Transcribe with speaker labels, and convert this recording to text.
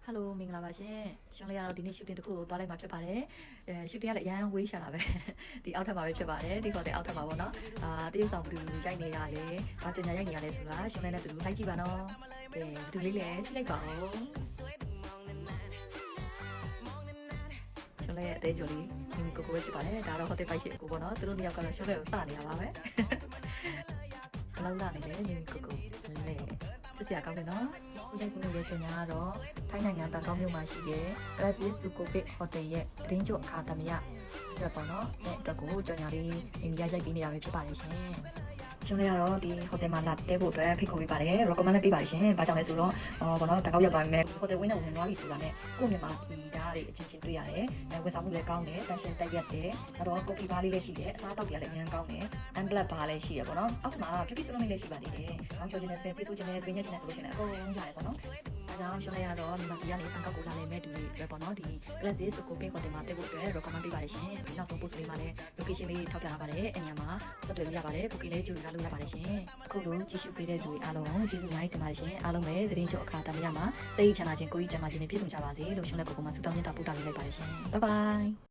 Speaker 1: Hello မင်္ဂလာပါရှင်ရှင်လေးကတော့ဒီနေ့ shooting တစ်ခုကိုသွားလိုက်မှာဖြစ်ပါတယ်shooting ကလည်းအရန်ဝေးရှာတာပဲဒီအောက်ထပ်မှာပဲဖြစ်ပါတယ်ဒီခေါ်တဲ့အောက်ထပ်မှာပေါ့နော်တရုတ်ဆောင်ဘယ်သူရိုက်နေရလဲဘာကြညာရိုက်နေရလဲဆိုတာရှင်လေးနဲ့တူလိုက်ကြည့်ပါနော်ဘယ်သူလေးလဲကြည့်လိုက်ပါဦးရှင်လေးရဲ့အသေးကြော်လေးမိကိုကိုပဲဖြစ်ပါတယ်ဒါတော့ဟိုတယ်ပိုက်ရှိကိုပေါ့နော်သူတို့နှစ်ယောက်ကတော့ရှင်လေးကိုစနေရပါပဲဘယ်လောက်လာနေလဲမိကိုကိုလေစစ်စရာကောင်းတယ်နော်ဦးရိုက်ကိုရဲ့ကြညာကတော့ထိုင်းနိုင်ငံဘန်ကောက်မြို့မှာရှိတဲ့ Classic Sukopit Hotel ရဲ့တရင်ကျော်အခါသမယအတွက်ပေါ့နော်အဲ့အတွက်ကိုကြညာလေးမိမိရိုက်ပေးနေတာပဲဖြစ်ပါတယ်ရှင်ရှင်လေးကတော့ဒီဟိုတယ်မှာလာတဲဖို့အတွက်ဖိတ်ခေါ်ပေးပါတယ် recommend လုပ်ပေးပါတယ်ရှင်။ဘာကြောင့်လဲဆိုတော့ဘောနော်ဘန်ကောက်ရောက်သွားပြီမဲ့ဟိုတယ်ဝင်းနဲ့ဝင်သွားပြီဆိုတာနဲ့ကိုယ့်မြန်မာပြည်သားတွေအချင်းချင်းတွေ့ရတယ်။ဝန်ဆောင်မှုလည်းကောင်းတယ်၊တန်ရှင်တက်ရက်တယ်။နောက်တော့ကော်ဖီဘားလေးလည်းရှိတယ်။အစားအသောက်တွေကလည်းအများကောင်းတယ်။ Amblet ဘားလည်းရှိရပေါ့နော်။အောက်မှာပြပြစလုံးလေးလည်းရှိပါသေးတယ်။အောင်းချိုချင်းနဲ့စပင်းစီဆူချင်းနဲ့စပင်းညက်ချင်းနဲ့ဆိုလို့ရှိရင်အကုန်လုံးရတယ်ပေါ့နော်။ဒါကြောင့်ရှင်လေးကတော့မြန်မာပြည်ကနေဘန်ကောက်ကိုလာနေမဲ့တူတွေပဲပေါ့နော်။ဒီ Classic Sukopit Hotel မှာတက်ဖို့အတွက် recommend ပေးပါတယ်ရှင်။နောက်ဆုံး post လေးမှာလည်း location လေးထောက်ပြထားပါတယ်။အဲ့နေရာမှာဆက်သွယ်လို့ရပါတယ်။ booking လေးကြိုလာလို့ရပါတယ်ရှင်။အခုလိုကြည့်ရှုပေးတဲ့လူတွေအားလုံးကျေးဇူးအများကြီးတင်ပါတယ်ရှင်အားလုံးပဲသတင်းကြိုအခါတမရမှာစိတ်ချမ်းသာခြင်းကိုယ်ကြီးကျန်းမာခြင်းနဲ့ပြည့်စုံကြပါစေလို့ရှင်လက်ကိုယ်ကမှဆုတောင်းမြတ်တာပို့တာလေးလိုက်ပါတယ်ရှင်ဘိုင်ဘိုင်